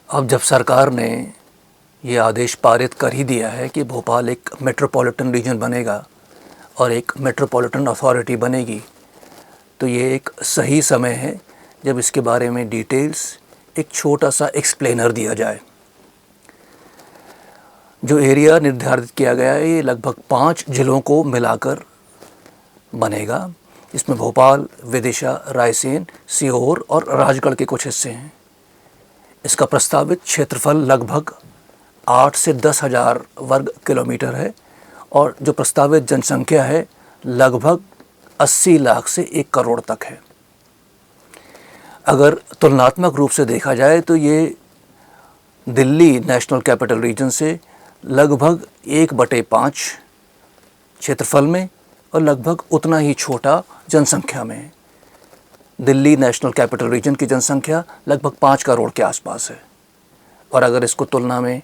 अब जब सरकार ने ये आदेश पारित कर ही दिया है कि भोपाल एक मेट्रोपॉलिटन रीजन बनेगा और एक मेट्रोपॉलिटन अथॉरिटी बनेगी, तो ये एक सही समय है जब इसके बारे में डिटेल्स एक छोटा सा एक्सप्लेनर दिया जाए। जो एरिया निर्धारित किया गया है ये लगभग 5 जिलों को मिलाकर बनेगा। इसमें भोपाल, विदिशा, रायसेन, सीहोर और राजगढ़ के कुछ हिस्से हैं। इसका प्रस्तावित क्षेत्रफल लगभग 8 से 10 हज़ार वर्ग किलोमीटर है और जो प्रस्तावित जनसंख्या है लगभग 80 लाख से 1 करोड़ तक है। अगर तुलनात्मक रूप से देखा जाए तो ये दिल्ली नेशनल कैपिटल रीजन से लगभग 1/5 क्षेत्रफल में और लगभग उतना ही छोटा जनसंख्या में है। दिल्ली नेशनल कैपिटल रीजन की जनसंख्या लगभग 5 करोड़ के आसपास है और अगर इसको तुलना में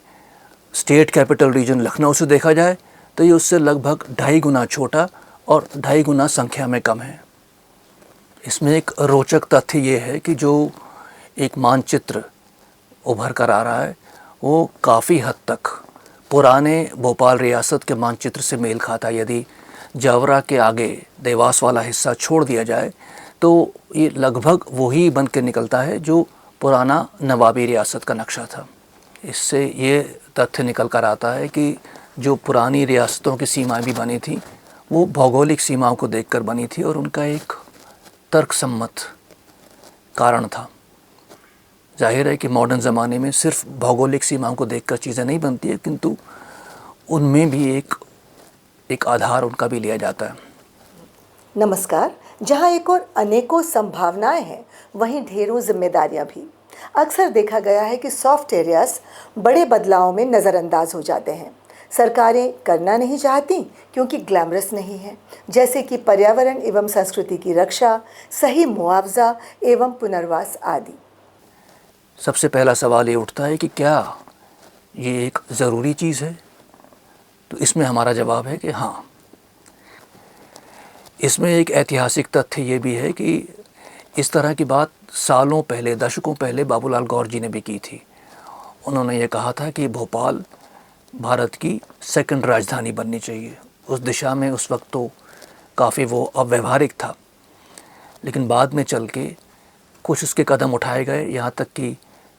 स्टेट कैपिटल रीजन लखनऊ से देखा जाए तो ये उससे लगभग 2.5 गुना छोटा और 2.5 गुना संख्या में कम है। इसमें एक रोचक तथ्य ये है कि जो एक मानचित्र उभर कर आ रहा है वो काफ़ी हद तक पुराने भोपाल रियासत के मानचित्र से मेल खाता है। यदि जावरा के आगे देवास वाला हिस्सा छोड़ दिया जाए तो ये लगभग वही बन के निकलता है जो पुराना नवाबी रियासत का नक्शा था। इससे ये तथ्य निकल कर आता है कि जो पुरानी रियासतों की सीमाएं भी बनी थी वो भौगोलिक सीमाओं को देखकर बनी थी और उनका एक तर्कसम्मत कारण था। जाहिर है कि मॉडर्न ज़माने में सिर्फ भौगोलिक सीमाओं को देखकर चीज़ें नहीं बनती है, किंतु उनमें भी एक आधार उनका भी लिया जाता है। नमस्कार। जहां एक और अनेकों संभावनाएं हैं, वहीं ढेरों जिम्मेदारियां भी। अक्सर देखा गया है कि सॉफ्ट एरियाज बड़े बदलावों में नज़रअंदाज हो जाते हैं। सरकारें करना नहीं चाहती क्योंकि ग्लैमरस नहीं है, जैसे कि पर्यावरण एवं संस्कृति की रक्षा, सही मुआवजा एवं पुनर्वास आदि। सबसे पहला सवाल ये उठता है कि क्या ये एक ज़रूरी चीज़ है? तो इसमें हमारा जवाब है कि हाँ। इसमें एक ऐतिहासिक तथ्य ये भी है कि इस तरह की बात सालों पहले, दशकों पहले बाबूलाल गौर जी ने भी की थी। उन्होंने ये कहा था कि भोपाल भारत की सेकंड राजधानी बननी चाहिए। उस दिशा में उस वक्त तो काफ़ी वो अव्यवहारिक था, लेकिन बाद में चल के कुछ उसके कदम उठाए गए, यहाँ तक कि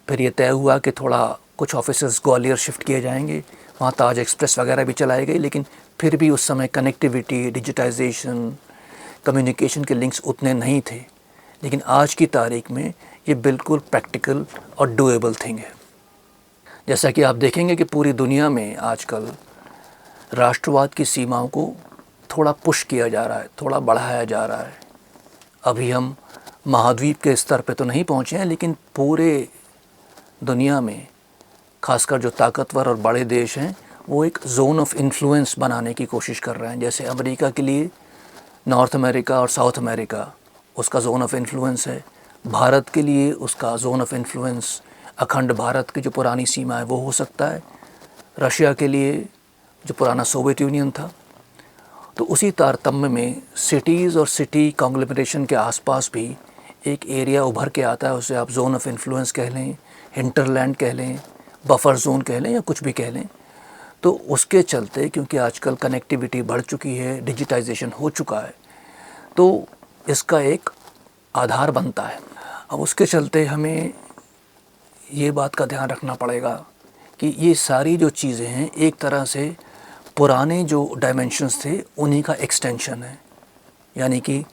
फिर ये तय हुआ कि थोड़ा कुछ ऑफिसर्स ग्वालियर शिफ्ट किए जाएंगे, वहाँ ताज एक्सप्रेस वगैरह भी चलाई गई, लेकिन फिर भी उस समय कनेक्टिविटी, डिजिटाइजेशन, कम्युनिकेशन के लिंक्स उतने नहीं थे। लेकिन आज की तारीख में ये बिल्कुल प्रैक्टिकल और डूएबल थिंग है। जैसा कि आप देखेंगे कि पूरी दुनिया में आजकल राष्ट्रवाद की सीमाओं को थोड़ा पुश किया जा रहा है, थोड़ा बढ़ाया जा रहा है। अभी हम महाद्वीप के स्तर पे तो नहीं पहुँचे हैं, लेकिन पूरे दुनिया में खासकर जो ताकतवर और बड़े देश हैं वो एक जोन ऑफ इन्फ्लुएंस बनाने की कोशिश कर रहे हैं। जैसे अमेरिका के लिए नॉर्थ अमेरिका और साउथ अमेरिका उसका जोन ऑफ इन्फ्लुएंस है। भारत के लिए उसका जोन ऑफ इन्फ्लुएंस अखंड भारत की जो पुरानी सीमा है वो हो सकता है। रशिया के लिए जो पुराना सोवियत यूनियन था। तो उसी तारतम्य में सिटीज़ और सिटी कॉन्ग्लोमरेशन के आसपास भी एक एरिया उभर के आता है। उसे आप जोन ऑफ इन्फ्लुएंस कह लें, हिंटरलैंड कह लें, बफर जोन कह लें या कुछ भी कह लें। तो उसके चलते, क्योंकि आजकल कनेक्टिविटी बढ़ चुकी है, डिजिटाइजेशन हो चुका है, तो इसका एक आधार बनता है। अब उसके चलते हमें ये बात का ध्यान रखना पड़ेगा कि ये सारी जो चीज़ें हैं एक तरह से पुराने जो डायमेंशंस थे उन्हीं का एक्सटेंशन है। यानी कि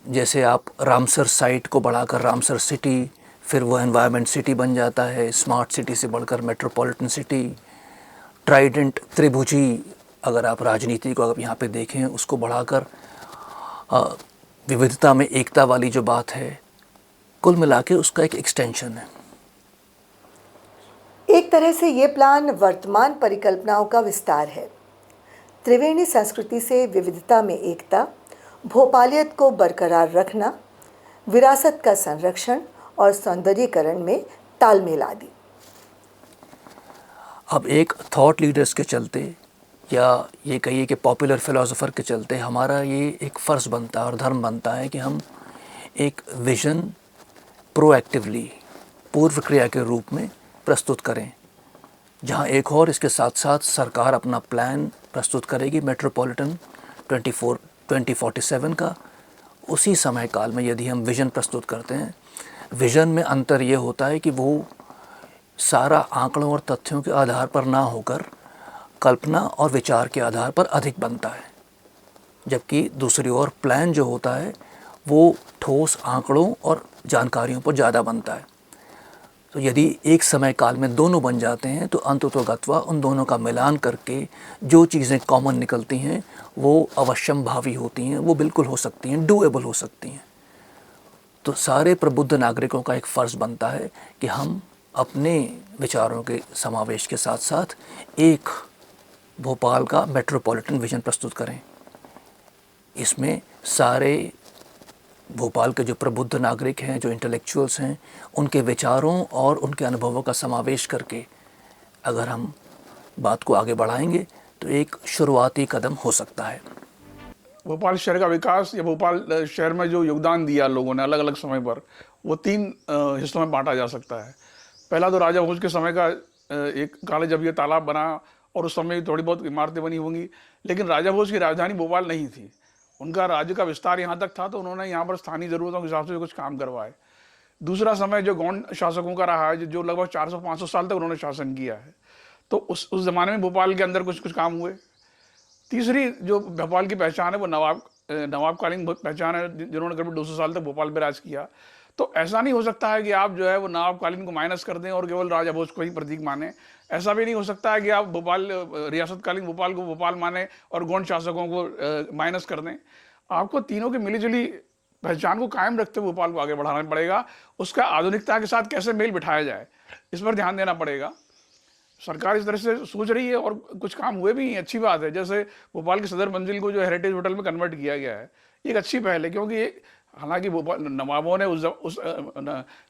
जैसे आप रामसर साइट को बढ़ाकर रामसर सिटी, फिर वो एनवायरनमेंट सिटी बन जाता है, स्मार्ट सिटी से बढ़कर मेट्रोपॉलिटन सिटी, ट्राइडेंट त्रिभुजी, अगर आप राजनीति को अगर यहाँ पे देखें उसको बढ़ाकर विविधता में एकता वाली जो बात है, कुल मिला के उसका एक एक्सटेंशन है। एक तरह से ये प्लान वर्तमान परिकल्पनाओं का विस्तार है। त्रिवेणी संस्कृति से विविधता में एकता, भोपालियत को बरकरार रखना, विरासत का संरक्षण और सौंदर्यीकरण में तालमेल आदि। अब एक थॉट लीडर्स के चलते या ये कहिए कि पॉपुलर फिलोसोफर के चलते हमारा ये एक फ़र्ज़ बनता है और धर्म बनता है कि हम एक विज़न प्रोएक्टिवली पूर्व क्रिया के रूप में प्रस्तुत करें। जहां एक और इसके साथ साथ सरकार अपना प्लान प्रस्तुत करेगी मेट्रोपॉलिटन 2047 का, उसी समय काल में यदि हम विज़न प्रस्तुत करते हैं, विज़न में अंतर ये होता है कि वो सारा आंकड़ों और तथ्यों के आधार पर ना होकर कल्पना और विचार के आधार पर अधिक बनता है, जबकि दूसरी ओर प्लान जो होता है वो ठोस आंकड़ों और जानकारियों पर ज़्यादा बनता है। तो यदि एक समय काल में दोनों बन जाते हैं तो अंततोगत्वा उन दोनों का मिलान करके जो चीज़ें कॉमन निकलती हैं वो अवश्यंभावी होती हैं, वो बिल्कुल हो सकती हैं, डूएबल हो सकती हैं। तो सारे प्रबुद्ध नागरिकों का एक फ़र्ज़ बनता है कि हम अपने विचारों के समावेश के साथ साथ एक भोपाल का मेट्रोपॉलिटन विज़न प्रस्तुत करें। इसमें सारे भोपाल के जो प्रबुद्ध नागरिक हैं, जो इंटेलेक्चुअल्स हैं, उनके विचारों और उनके अनुभवों का समावेश करके अगर हम बात को आगे बढ़ाएंगे तो एक शुरुआती कदम हो सकता है। भोपाल शहर का विकास या भोपाल शहर में जो योगदान दिया लोगों ने अलग अलग समय पर, वो 3 हिस्सों में बांटा जा सकता है। पहला तो राजा भोज के समय का एक काल जब ये तालाब बना और उस समय थोड़ी बहुत इमारतें बनी होंगी, लेकिन राजा भोज की राजधानी भोपाल नहीं थी। उनका राज्य का विस्तार यहाँ तक था तो उन्होंने यहाँ पर स्थानीय ज़रूरतों के हिसाब से कुछ काम करवाए। दूसरा समय जो गौंड शासकों का रहा है, जो लगभग 400-500 साल तक उन्होंने शासन किया है, तो उस ज़माने में भोपाल के अंदर कुछ काम हुए। तीसरी जो भोपाल की पहचान है वो नवाबकालीन पहचान है, जिन्होंने करीब 200 साल तक भोपाल पे राज किया। तो ऐसा नहीं हो सकता है कि आप जो है वो नवाबकालीन को माइनस कर दें और केवल राजा भोज को ही प्रतीक माने। ऐसा भी नहीं हो सकता है कि आप भोपाल रियासतकालीन भोपाल को भोपाल माने और गौंड शासकों को माइनस कर दें। आपको तीनों की मिलीजुली पहचान को कायम रखते हुए भोपाल को आगे बढ़ाना पड़ेगा। उसका आधुनिकता के साथ कैसे मेल बिठाया जाए, इस पर ध्यान देना पड़ेगा। सरकार इस तरह से सोच रही है और कुछ काम हुए भी, अच्छी बात है। जैसे भोपाल की सदर मंजिल को जो हेरिटेज होटल में कन्वर्ट किया गया है, ये एक अच्छी पहल है, क्योंकि ये हालांकि भोपाल नवाबों ने उस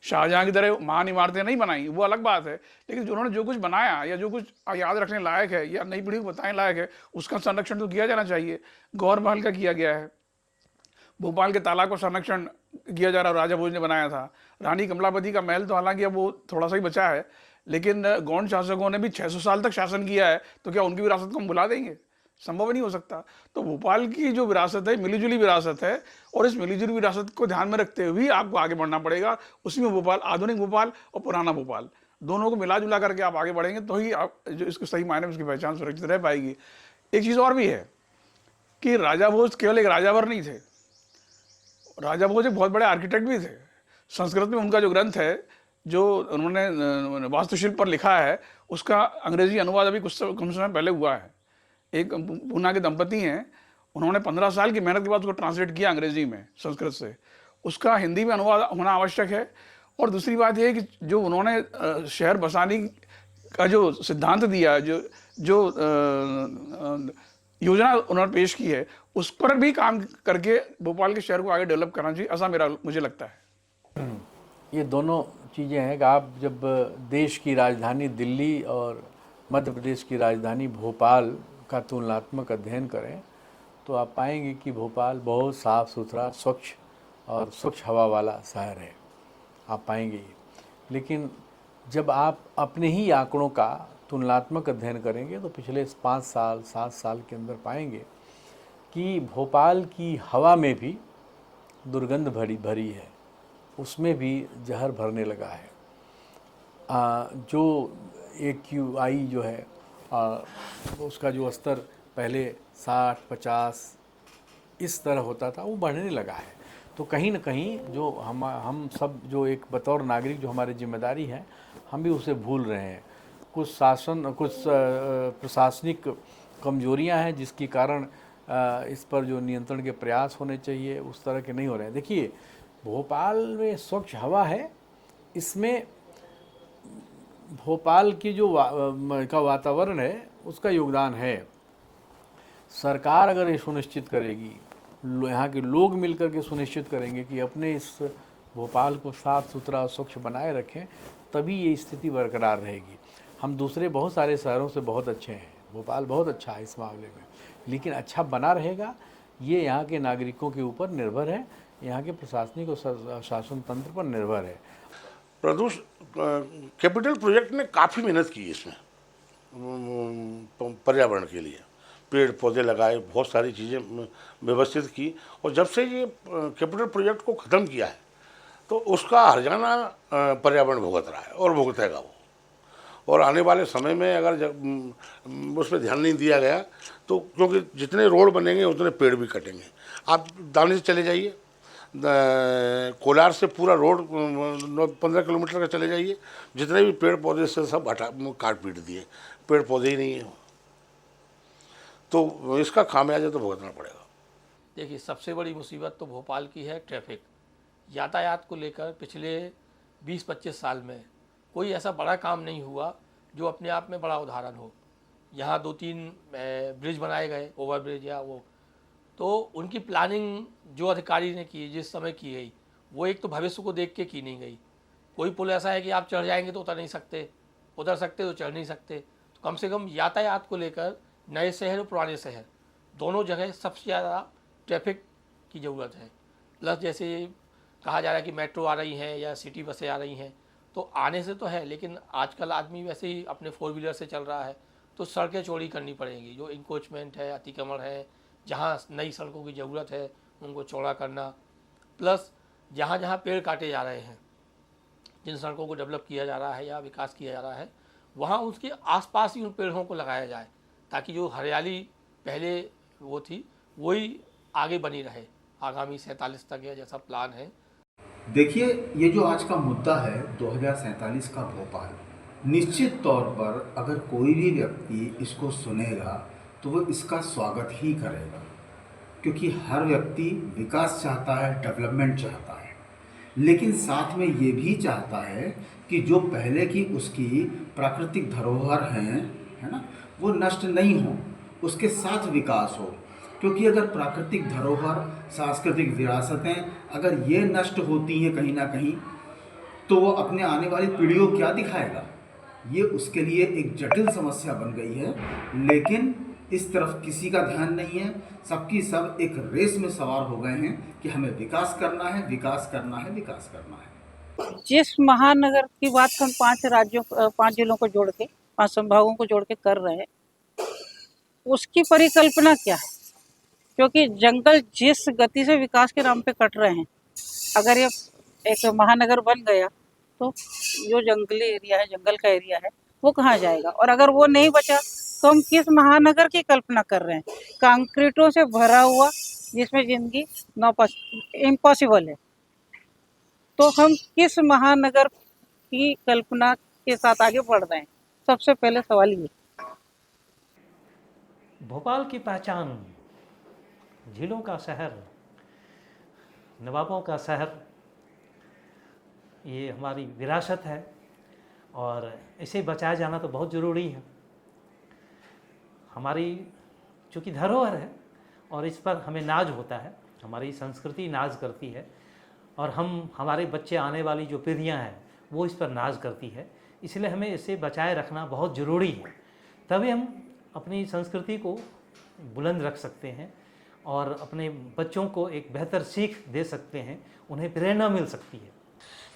शाहजहां की तरह महान इमारतें नहीं बनाई, वो अलग बात है, लेकिन उन्होंने जो कुछ बनाया या जो कुछ याद रखने लायक है या नई पीढ़ी को बताने लायक है, उसका संरक्षण तो किया जाना चाहिए। गौर महल का किया गया है, भोपाल के तालाब का संरक्षण किया जा रहा, राजा भोज ने बनाया था। रानी कमलापति का महल तो हालांकि अब वो थोड़ा सा ही बचा है, लेकिन गौंड शासकों ने भी 600 साल तक शासन किया है, तो क्या उनकी विरासत को हम भुला देंगे? संभव ही नहीं हो सकता। तो भोपाल की जो विरासत है मिलीजुली विरासत है, और इस मिलीजुली विरासत को ध्यान में रखते हुए आपको आगे बढ़ना पड़ेगा। उसमें भोपाल, आधुनिक भोपाल और पुराना भोपाल, दोनों को मिला जुला करके आप आगे बढ़ेंगे तो ही आप जो इसके सही मायने में उसकी पहचान सुरक्षित रह पाएगी। एक चीज़ और भी है कि राजा भोज केवल एक राजावर नहीं थे, राजा भोज एक बहुत बड़े आर्किटेक्ट भी थे। संस्कृत में उनका जो ग्रंथ है, जो उन्होंने वास्तुशिल्प पर लिखा है, उसका अंग्रेजी अनुवाद अभी कुछ कम समय पहले हुआ है। एक पूना के दंपति हैं, उन्होंने 15 साल की मेहनत के बाद उसको ट्रांसलेट किया अंग्रेजी में संस्कृत से, उसका हिंदी में अनुवाद होना आवश्यक है। और दूसरी बात यह है कि जो उन्होंने शहर बसाने का जो सिद्धांत दिया, जो योजना उन्होंने पेश की है, उस पर भी काम करके भोपाल के शहर को आगे डेवलप करना चाहिए, ऐसा मुझे लगता है। ये दोनों चीज़ें हैं कि आप जब देश की राजधानी दिल्ली और मध्य प्रदेश की राजधानी भोपाल का तुलनात्मक अध्ययन करें तो आप पाएंगे कि भोपाल बहुत साफ़ सुथरा, स्वच्छ और स्वच्छ हवा वाला शहर है, आप पाएंगे ये। लेकिन जब आप अपने ही आंकड़ों का तुलनात्मक अध्ययन करेंगे तो पिछले 5 साल 7 साल के अंदर पाएंगे कि भोपाल की हवा में भी दुर्गंध भरी है, उसमें भी जहर भरने लगा है। जो AQI जो है उसका जो स्तर पहले 60-50 इस तरह होता था, वो बढ़ने लगा है। तो कहीं ना कहीं जो हम सब जो एक बतौर नागरिक जो हमारी जिम्मेदारी है, हम भी उसे भूल रहे हैं। कुछ प्रशासनिक कमजोरियां हैं जिसके कारण इस पर जो नियंत्रण के प्रयास होने चाहिए उस तरह के नहीं हो रहे हैं। देखिए, भोपाल में स्वच्छ हवा है, इसमें भोपाल की जो का वातावरण है उसका योगदान है। सरकार अगर ये सुनिश्चित करेगी, यहाँ के लोग मिलकर के सुनिश्चित करेंगे कि अपने इस भोपाल को साफ़ सुथरा स्वच्छ बनाए रखें, तभी ये स्थिति बरकरार रहेगी। हम दूसरे बहुत सारे शहरों से बहुत अच्छे हैं, भोपाल बहुत अच्छा है इस मामले में, लेकिन अच्छा बना रहेगा ये यहाँ के नागरिकों के ऊपर निर्भर है, यहाँ के प्रशासनिक और शासन तंत्र पर निर्भर है। कैपिटल प्रोजेक्ट ने काफ़ी मेहनत की इसमें पर्यावरण के लिए, पेड़ पौधे लगाए, बहुत सारी चीज़ें व्यवस्थित की। और जब से ये कैपिटल प्रोजेक्ट को ख़त्म किया है तो उसका हर्जाना पर्यावरण भुगत रहा है और भुगतेगा वो। और आने वाले समय में अगर उस पर ध्यान नहीं दिया गया तो, क्योंकि जितने रोड बनेंगे उतने पेड़ भी कटेंगे। आप दावनी से चले जाइए, कोलार से पूरा रोड 15 किलोमीटर का चले जाइए, जितने भी पेड़ पौधे से सब काट पीट दिए, पेड़ पौधे ही नहीं है। तो इसका खामियाजा तो भुगतना पड़ेगा। देखिए, सबसे बड़ी मुसीबत तो भोपाल की है ट्रैफिक। यातायात को लेकर पिछले 20-25 साल में कोई ऐसा बड़ा काम नहीं हुआ जो अपने आप में बड़ा उदाहरण हो। यहाँ 2-3 ब्रिज बनाए गए, ओवर ब्रिज या वो, तो उनकी प्लानिंग जो अधिकारी ने की, जिस समय की गई, वो एक तो भविष्य को देख के की नहीं गई। कोई पुल ऐसा है कि आप चढ़ जाएंगे तो उतर नहीं सकते, उतर सकते तो चढ़ नहीं सकते। तो कम से कम यातायात को लेकर नए शहर और पुराने शहर दोनों जगह सबसे ज़्यादा ट्रैफिक की ज़रूरत है। प्लस जैसे कहा जा रहा है कि मेट्रो आ रही हैं या सिटी बसें आ रही हैं, तो आने से तो है, लेकिन आजकल आदमी वैसे ही अपने 4 व्हीलर से चल रहा है, तो सड़कें चौड़ी करनी पड़ेंगी। जो इंक्रोचमेंट है, अतिक्रमण है, जहाँ नई सड़कों की ज़रूरत है उनको चौड़ा करना। प्लस जहाँ जहाँ पेड़ काटे जा रहे हैं, जिन सड़कों को डेवलप किया जा रहा है या विकास किया जा रहा है, वहाँ उसके आसपास ही उन पेड़ों को लगाया जाए, ताकि जो हरियाली पहले वो थी वही आगे बनी रहे आगामी 47 तक, या जैसा प्लान है। देखिए, ये जो आज का मुद्दा है 2047 का भोपाल, निश्चित तौर पर अगर कोई भी व्यक्ति इसको सुनेगा तो वो इसका स्वागत ही करेगा, क्योंकि हर व्यक्ति विकास चाहता है, डेवलपमेंट चाहता है, लेकिन साथ में ये भी चाहता है कि जो पहले की उसकी प्राकृतिक धरोहर हैं, है ना, वो नष्ट नहीं हो, उसके साथ विकास हो। क्योंकि अगर प्राकृतिक धरोहर, सांस्कृतिक विरासतें अगर ये नष्ट होती हैं कहीं ना कहीं, तो वो अपने आने वाली पीढ़ियों को क्या दिखाएगा। ये उसके लिए एक जटिल समस्या बन गई है, लेकिन इस तरफ किसी का ध्यान नहीं है। सबकी सब एक रेस में सवार हो गए हैं कि हमें विकास करना है, विकास करना है, विकास करना है। जिस महानगर की बात हम 5 जिलों को जोड़ के, 5 संभागों को जोड़ के कर रहे हैं, उसकी परिकल्पना क्या है? क्योंकि जंगल जिस गति से विकास के नाम पे कट रहे हैं, अगर ये एक महानगर बन गया तो जो जंगली एरिया है, जंगल का एरिया है, वो कहाँ जाएगा? और अगर वो नहीं बचा तो हम किस महानगर की कल्पना कर रहे हैं? कंक्रीटों से भरा हुआ, जिसमें जिंदगी इम्पॉसिबल है। तो हम किस महानगर की कल्पना के साथ आगे बढ़ रहे हैं? सबसे पहले सवाल ये। भोपाल की पहचान झीलों का शहर, नवाबों का शहर, ये हमारी विरासत है और इसे बचाया जाना तो बहुत ज़रूरी है। हमारी चूँकि धरोहर है और इस पर हमें नाज होता है, हमारी संस्कृति नाज करती है, और हमारे बच्चे, आने वाली जो पीढ़ियाँ हैं वो इस पर नाज करती है, इसलिए हमें इसे बचाए रखना बहुत ज़रूरी है। तभी हम अपनी संस्कृति को बुलंद रख सकते हैं और अपने बच्चों को एक बेहतर सीख दे सकते हैं, उन्हें प्रेरणा मिल सकती है।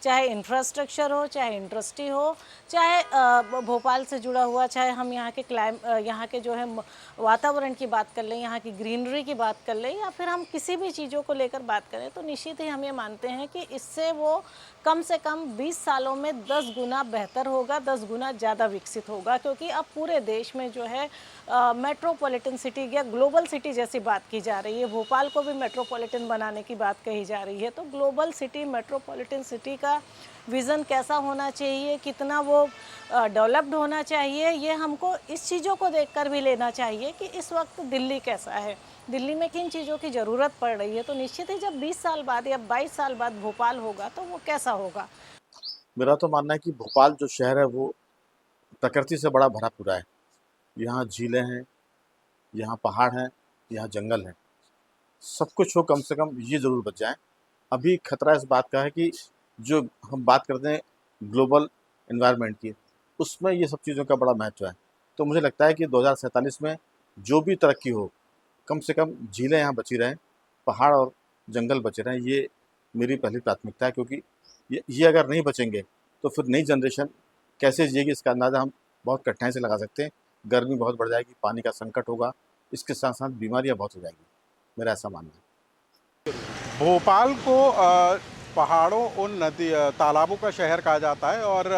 चाहे इंफ्रास्ट्रक्चर हो, चाहे इंडस्ट्री हो, चाहे भोपाल से जुड़ा हुआ, चाहे हम यहाँ के यहाँ के जो है वातावरण की बात कर लें, यहाँ की ग्रीनरी की बात कर लें, या फिर हम किसी भी चीज़ों को लेकर बात करें, तो निश्चित ही हम ये मानते हैं कि इससे वो कम से कम 20 सालों में 10 गुना बेहतर होगा, 10 गुना ज़्यादा विकसित होगा। क्योंकि अब पूरे देश में जो है मेट्रोपॉलिटन सिटी या ग्लोबल सिटी जैसी बात की जा रही है। भोपाल को भी मेट्रोपॉलिटन बनाने की बात कही जा रही है। तो ग्लोबल सिटी, मेट्रोपॉलिटन सिटी का विज़न कैसा होना चाहिए, कितना वो डेवलप्ड होना चाहिए, ये हमको इस चीज़ों को देखकर भी लेना चाहिए कि इस वक्त दिल्ली कैसा है, दिल्ली में किन चीज़ों की ज़रूरत पड़ रही है। तो निश्चित ही जब 20 साल बाद या 22 साल बाद भोपाल होगा तो वो कैसा होगा। मेरा तो मानना है कि भोपाल जो शहर है वो प्रकृति से बड़ा भरा पूरा है। यहाँ झीलें हैं, यहाँ पहाड़ हैं, यहाँ जंगल है, सब कुछ हो, कम से कम ये ज़रूर बच जाए। अभी खतरा इस बात का है कि जो हम बात करते हैं ग्लोबल एनवायरनमेंट की, उसमें ये सब चीज़ों का बड़ा महत्व है। तो मुझे लगता है कि 2047 में जो भी तरक्की हो, कम से कम झीलें यहाँ बची रहें, पहाड़ और जंगल बचे रहें, ये मेरी पहली प्राथमिकता है। क्योंकि ये अगर नहीं बचेंगे तो फिर नई जनरेशन कैसे जिएगी इसका अंदाज़ा हम बहुत कठिनाई से लगा सकते हैं। गर्मी बहुत बढ़ जाएगी, पानी का संकट होगा, इसके साथ साथ बीमारियाँ बहुत हो जाएगी, मेरा ऐसा मानना है। भोपाल को पहाड़ों और नदी तालाबों का शहर कहा जाता है और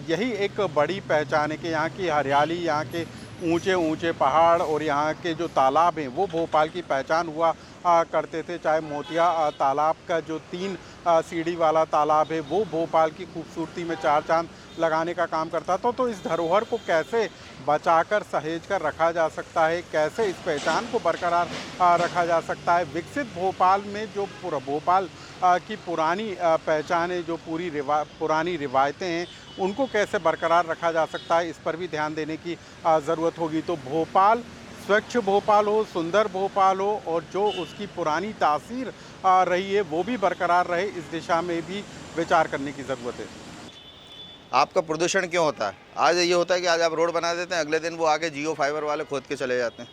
यही एक बड़ी पहचान है कि यहाँ की हरियाली, यहाँ के ऊंचे ऊंचे पहाड़ और यहाँ के जो तालाब हैं वो भोपाल की पहचान हुआ करते थे। चाहे मोतिया तालाब का जो 3 सीढ़ी वाला तालाब है वो भोपाल की खूबसूरती में 4 चांद लगाने का काम करता था। तो इस धरोहर को कैसे बचाकर सहेज कर रखा जा सकता है, कैसे इस पहचान को बरकरार रखा जा सकता है। विकसित भोपाल में जो भोपाल की पुरानी पहचान है, जो पुरानी रिवायतें हैं, उनको कैसे बरकरार रखा जा सकता है, इस पर भी ध्यान देने की ज़रूरत होगी। तो भोपाल स्वच्छ भोपाल हो, सुंदर भोपाल हो और जो उसकी पुरानी तासीर रही है वो भी बरकरार रहे, इस दिशा में भी विचार करने की ज़रूरत है। आपका प्रदूषण क्यों होता है? आज ये होता है कि आज आप रोड बना देते हैं, अगले दिन वो आगे जियो फाइबर वाले खोद के चले जाते हैं,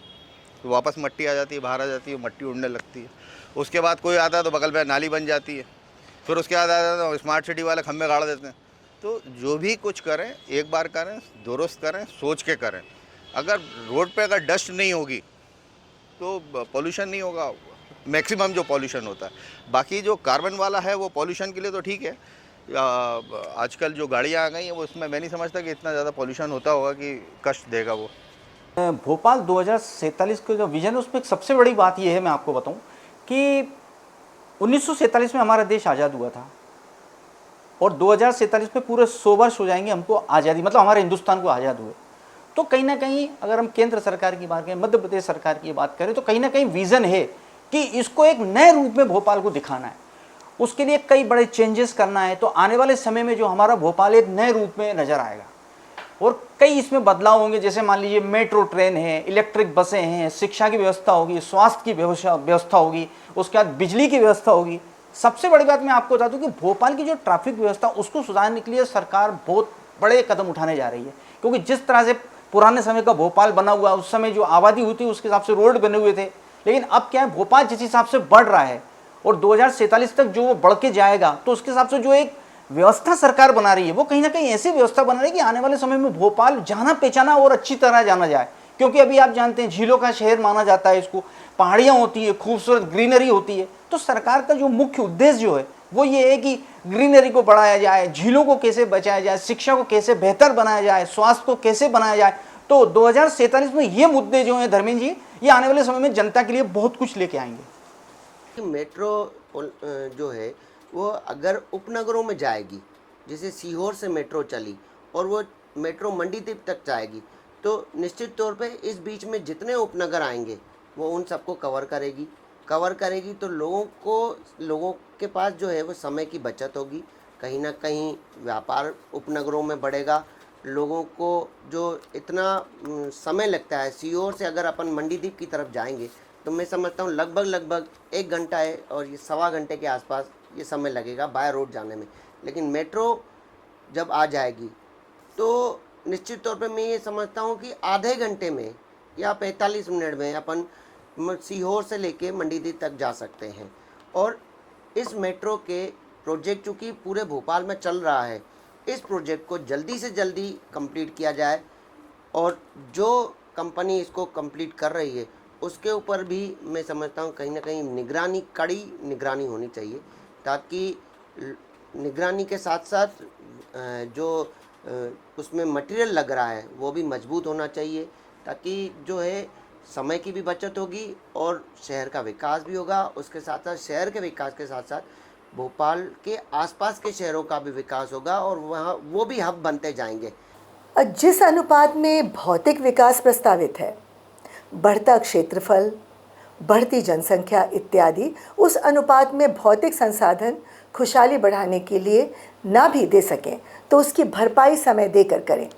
तो वापस मट्टी आ जाती है, बाहर आ जाती है, मट्टी उड़ने लगती है। उसके बाद कोई आता है तो बगल में नाली बन जाती है, फिर उसके बाद आता है तो स्मार्ट सिटी वाले खंभे गाड़ देते हैं। तो जो भी कुछ करें एक बार करें, दुरुस्त करें, सोच के करें। अगर रोड पे अगर डस्ट नहीं होगी तो पॉल्यूशन नहीं होगा, मैक्सिमम जो पॉल्यूशन होता है। बाकी जो कार्बन वाला है वो पॉल्यूशन के लिए तो ठीक है, आजकल जो गाड़ियाँ आ गई हैं वो उसमें मैं नहीं समझता कि इतना ज़्यादा पॉल्यूशन होता होगा कि कष्ट देगा वो। भोपाल 2047 का जो विज़न है उसमें एक सबसे बड़ी बात ये है, मैं आपको बताऊं कि 1947 में हमारा देश आज़ाद हुआ था और 2047 में पूरे 100 वर्ष हो जाएंगे हमको आज़ादी, मतलब हमारे हिंदुस्तान को आज़ाद हुए। तो कहीं ना कहीं अगर हम केंद्र सरकार की बात करें, मध्य प्रदेश सरकार की बात करें, तो कहीं ना कहीं विज़न है कि इसको एक नए रूप में भोपाल को दिखाना है, उसके लिए कई बड़े चेंजेस करना है। तो आने वाले समय में जो हमारा भोपाल एक नए रूप में नज़र आएगा और कई इसमें बदलाव होंगे। जैसे मान लीजिए मेट्रो ट्रेन है, इलेक्ट्रिक बसें हैं, शिक्षा की व्यवस्था होगी, स्वास्थ्य की व्यवस्था होगी, उसके बाद बिजली की व्यवस्था होगी। सबसे बड़ी बात मैं आपको बता दूं कि भोपाल की जो ट्रैफिक व्यवस्था उसको सुधारने के लिए सरकार बहुत बड़े कदम उठाने जा रही है, क्योंकि जिस तरह से पुराने समय का भोपाल बना हुआ, उस समय जो आबादी हुई थी उसके हिसाब से रोड बने हुए थे, लेकिन अब क्या है, भोपाल जिस हिसाब से बढ़ रहा है और 2047 तक जो वो बढ़ के जाएगा, तो उसके हिसाब से जो एक व्यवस्था सरकार बना रही है वो कहीं ना कहीं ऐसी व्यवस्था बना रही है कि आने वाले समय में भोपाल जाना पहचाना और अच्छी तरह जाना जाए। क्योंकि अभी आप जानते हैं झीलों का शहर माना जाता है इसको, पहाड़ियाँ होती है, खूबसूरत ग्रीनरी होती है। तो सरकार का जो मुख्य उद्देश्य जो है वो ये है कि ग्रीनरी को बढ़ाया जाए, झीलों को कैसे बचाया जाए, शिक्षा को कैसे बेहतर बनाया जाए, स्वास्थ्य को कैसे बनाया जाए। तो 2047 में ये मुद्दे जो हैं धर्मेंद्र जी, ये आने वाले समय में जनता के लिए बहुत कुछ लेके आएंगे। मेट्रो जो है वो अगर उपनगरों में जाएगी, जैसे सीहोर से मेट्रो चली और वो मेट्रो मंडीदीप तक जाएगी, तो निश्चित तौर पे इस बीच में जितने उपनगर आएंगे वो उन सबको कवर करेगी। तो लोगों के पास जो है वो समय की बचत होगी, कहीं ना कहीं व्यापार उपनगरों में बढ़ेगा। लोगों को जो इतना समय लगता है, सीहोर से अगर अपन मंडीदीप की तरफ जाएंगे तो मैं समझता हूँ लगभग 1 घंटा है और ये 1.25 घंटे के आसपास ये समय लगेगा बाय रोड जाने में। लेकिन मेट्रो जब आ जाएगी तो निश्चित तौर पे मैं ये समझता हूँ कि आधे घंटे में या 45 मिनट में अपन सीहोर से लेके मंडीदीप तक जा सकते हैं। और इस मेट्रो के प्रोजेक्ट चूँकि पूरे भोपाल में चल रहा है, इस प्रोजेक्ट को जल्दी से जल्दी कंप्लीट किया जाए और जो कंपनी इसको कंप्लीट कर रही है उसके ऊपर भी मैं समझता हूँ कहीं ना कहीं कड़ी निगरानी होनी चाहिए, ताकि निगरानी के साथ साथ जो उसमें मटेरियल लग रहा है वो भी मजबूत होना चाहिए, ताकि जो है समय की भी बचत होगी और शहर का विकास भी होगा। उसके साथ साथ शहर के विकास के साथ साथ भोपाल के आसपास के शहरों का भी विकास होगा और वहाँ वो भी हब बनते जाएंगे। जिस अनुपात में भौतिक विकास प्रस्तावित है, बढ़ता क्षेत्रफल, बढ़ती जनसंख्या इत्यादि, उस अनुपात में भौतिक संसाधन खुशहाली बढ़ाने के लिए ना भी दे सकें तो उसकी भरपाई समय देकर करें।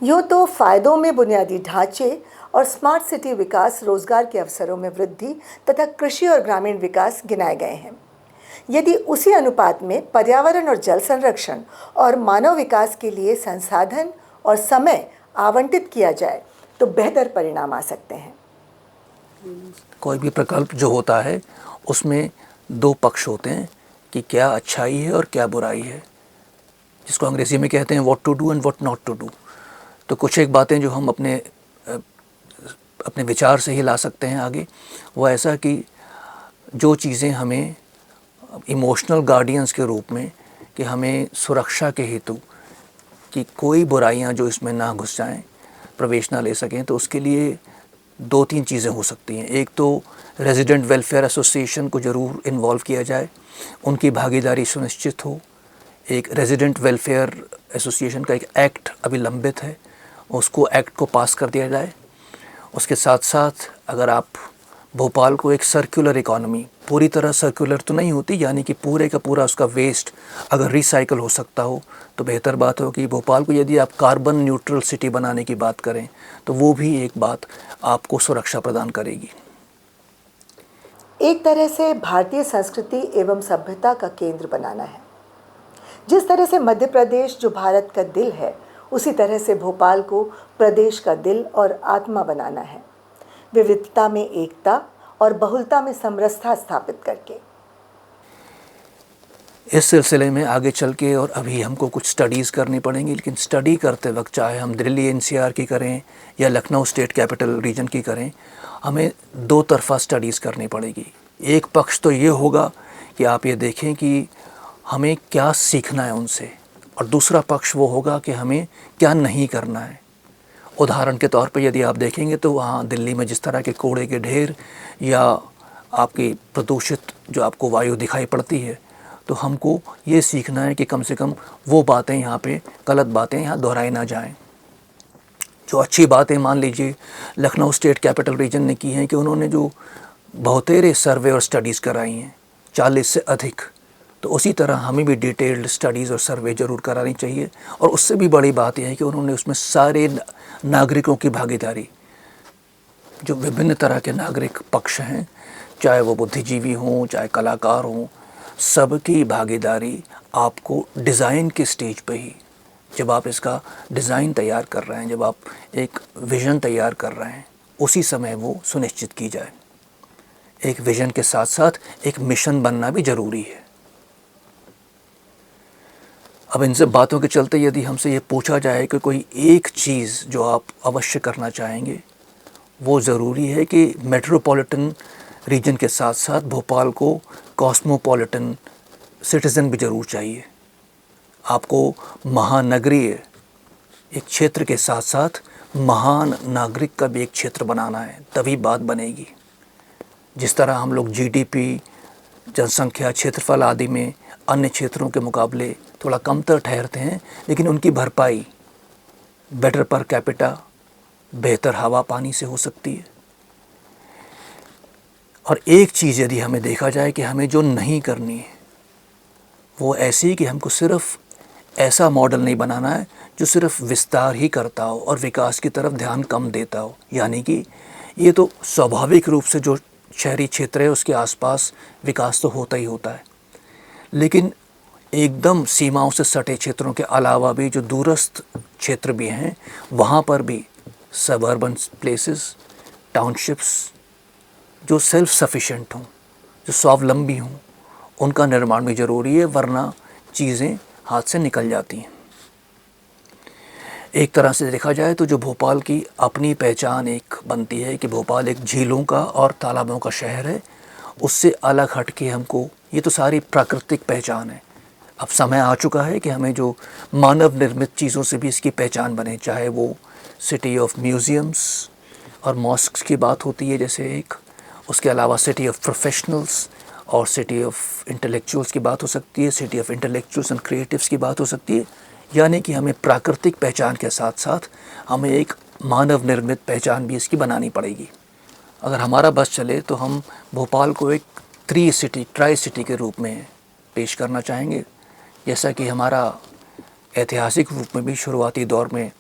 यूँ तो फ़ायदों में बुनियादी ढांचे और स्मार्ट सिटी विकास, रोजगार के अवसरों में वृद्धि तथा कृषि और ग्रामीण विकास गिनाए गए हैं। यदि उसी अनुपात में पर्यावरण और जल संरक्षण और मानव विकास के लिए संसाधन और समय आवंटित किया जाए तो बेहतर परिणाम आ सकते हैं। कोई भी प्रकल्प जो होता है उसमें 2 पक्ष होते हैं कि क्या अच्छाई है और क्या बुराई है। जिसको अंग्रेज़ी में कहते हैं what to do and what not to do. तो कुछ एक बातें जो हम अपने विचार से ही ला सकते हैं आगे, वो ऐसा कि जो चीज़ें हमें इमोशनल गार्डियंस के रूप में, कि हमें सुरक्षा के हेतु कि कोई बुराइयां जो इसमें ना घुस जाएं, प्रवेश ना ले सकें, तो उसके लिए 2-3 चीज़ें हो सकती हैं। एक तो रेजिडेंट वेलफेयर एसोसिएशन को ज़रूर इन्वॉल्व किया जाए, उनकी भागीदारी सुनिश्चित हो। एक रेजिडेंट वेलफेयर एसोसिएशन का एक एक्ट अभी लंबित है, उसको एक्ट को पास कर दिया जाए। उसके साथ साथ अगर आप भोपाल को एक सर्कुलर इकॉनमी, पूरी तरह सर्कुलर तो नहीं होती, यानी कि पूरे का पूरा उसका वेस्ट अगर रिसाइकल हो सकता हो तो बेहतर बात हो। कि भोपाल को यदि आप कार्बन न्यूट्रल सिटी बनाने की बात करें तो वो भी एक बात आपको सुरक्षा प्रदान करेगी। एक तरह से भारतीय संस्कृति एवं सभ्यता का केंद्र बनाना है। जिस तरह से मध्य प्रदेश जो भारत का दिल है, उसी तरह से भोपाल को प्रदेश का दिल और आत्मा बनाना है, विविधता में एकता और बहुलता में समरसता स्थापित करके। इस सिलसिले में आगे चल के और अभी हमको कुछ स्टडीज़ करनी पड़ेंगी, लेकिन स्टडी करते वक्त चाहे हम दिल्ली एनसीआर की करें या लखनऊ स्टेट कैपिटल रीजन की करें, हमें 2 तरफ़ा स्टडीज़ करनी पड़ेगी। एक पक्ष तो ये होगा कि आप ये देखें कि हमें क्या सीखना है उनसे, और दूसरा पक्ष वो होगा कि हमें क्या नहीं करना है। उदाहरण के तौर पे यदि आप देखेंगे तो वहाँ दिल्ली में जिस तरह के कूड़े के ढेर या आपकी प्रदूषित जो आपको वायु दिखाई पड़ती है, तो हमको ये सीखना है कि कम से कम वो बातें यहाँ पे, गलत बातें यहाँ दोहराई ना जाएं। जो अच्छी बातें मान लीजिए लखनऊ स्टेट कैपिटल रीजन ने की हैं कि उन्होंने जो बहुतेरे सर्वे और स्टडीज़ कराई हैं, 40 से अधिक, तो उसी तरह हमें भी डिटेल्ड स्टडीज़ और सर्वे ज़रूर करानी चाहिए। और उससे भी बड़ी बात यह है कि उन्होंने उसमें सारे नागरिकों की भागीदारी, जो विभिन्न तरह के नागरिक पक्ष हैं, चाहे वो बुद्धिजीवी हों, चाहे कलाकार हों, सबकी भागीदारी आपको डिज़ाइन के स्टेज पे ही, जब आप इसका डिज़ाइन तैयार कर रहे हैं, जब आप एक विज़न तैयार कर रहे हैं, उसी समय वो सुनिश्चित की जाए। एक विज़न के साथ साथ एक मिशन बनना भी ज़रूरी है। अब इन सब बातों के चलते यदि हमसे ये पूछा जाए कि कोई एक चीज़ जो आप अवश्य करना चाहेंगे, वो ज़रूरी है कि मेट्रोपॉलिटन रीजन के साथ साथ भोपाल को कॉस्मोपॉलिटन सिटीज़न भी ज़रूर चाहिए। आपको महानगरीय एक क्षेत्र के साथ साथ महान नागरिक का भी एक क्षेत्र बनाना है, तभी बात बनेगी। जिस तरह हम लोग जीडीपी, जनसंख्या, क्षेत्रफल आदि में अन्य क्षेत्रों के मुकाबले थोड़ा कमतर ठहरते हैं, लेकिन उनकी भरपाई बेटर पर कैपिटा, बेहतर हवा पानी से हो सकती है। और एक चीज़ यदि हमें देखा जाए कि हमें जो नहीं करनी है, वो ऐसी कि हमको सिर्फ़ ऐसा मॉडल नहीं बनाना है जो सिर्फ़ विस्तार ही करता हो और विकास की तरफ ध्यान कम देता हो। यानी कि ये तो स्वाभाविक रूप से जो शहरी क्षेत्र है उसके आसपास विकास तो होता ही होता है, लेकिन एकदम सीमाओं से सटे क्षेत्रों के अलावा भी जो दूरस्थ क्षेत्र भी हैं, वहाँ पर भी सबअर्बन प्लेसेस, टाउनशिप्स जो सेल्फ सफिशिएंट हों, जो स्वावलंबी हों, उनका निर्माण भी ज़रूरी है, वरना चीज़ें हाथ से निकल जाती हैं। एक तरह से देखा जाए तो जो भोपाल की अपनी पहचान एक बनती है कि भोपाल एक झीलों का और तालाबों का शहर है, उससे अलग हट के हमको, ये तो सारी प्राकृतिक पहचान है। अब समय आ चुका है कि हमें जो मानव निर्मित चीज़ों से भी इसकी पहचान बने, चाहे वो सिटी ऑफ म्यूज़ियम्स और मॉस्क्स की बात होती है जैसे एक, उसके अलावा सिटी ऑफ प्रोफेशनल्स और सिटी ऑफ इंटेलेक्चुअल्स की बात हो सकती है, city of intellectuals and creatives की बात हो सकती है। यानी कि हमें प्राकृतिक पहचान के साथ साथ हमें एक मानव निर्मित पहचान भी इसकी बनानी पड़ेगी। अगर हमारा बस चले तो हम भोपाल को एक ट्राई सिटी के रूप में पेश करना चाहेंगे, जैसा कि हमारा ऐतिहासिक रूप में भी शुरुआती दौर में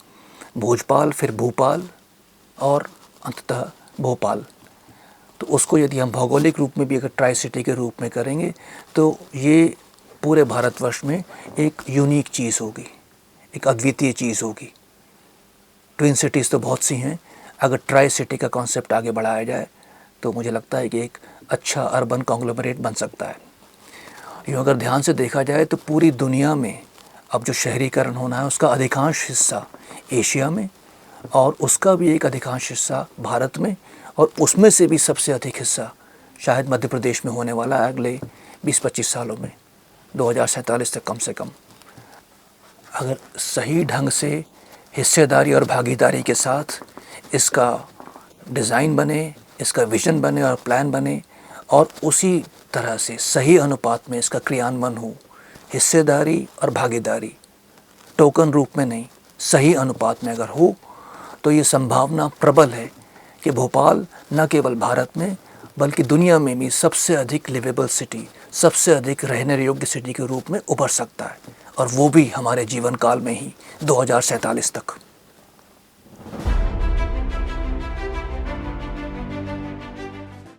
भोजपाल, फिर भूपाल और अंततः भोपाल। तो उसको यदि हम भौगोलिक रूप में भी अगर ट्राई सिटी के रूप में करेंगे तो ये पूरे भारतवर्ष में एक यूनिक चीज़ होगी, एक अद्वितीय चीज़ होगी। ट्विन सिटीज़ तो बहुत सी हैं, अगर ट्राई सिटी का कॉन्सेप्ट आगे बढ़ाया जाए तो मुझे लगता है कि एक अच्छा अर्बन कॉन्ग्लोमरेट बन सकता है। यूँ अगर ध्यान से देखा जाए तो पूरी दुनिया में अब जो शहरीकरण होना है उसका अधिकांश हिस्सा एशिया में और उसका भी एक अधिकांश हिस्सा भारत में, और उसमें से भी सबसे अधिक हिस्सा शायद मध्य प्रदेश में होने वाला है अगले 20-25 सालों में, 2047 तक कम से कम। अगर सही ढंग से हिस्सेदारी और भागीदारी के साथ इसका डिज़ाइन बने, इसका विज़न बने और प्लान बने, और उसी तरह से सही अनुपात में इसका क्रियान्वयन हो, हिस्सेदारी और भागीदारी टोकन रूप में नहीं, सही अनुपात में अगर हो, तो ये संभावना प्रबल है कि भोपाल न केवल भारत में बल्कि दुनिया में भी सबसे अधिक लिवेबल सिटी, सबसे अधिक रहने योग्य सिटी के रूप में उभर सकता है, और वो भी हमारे जीवन काल में ही 2047 तक।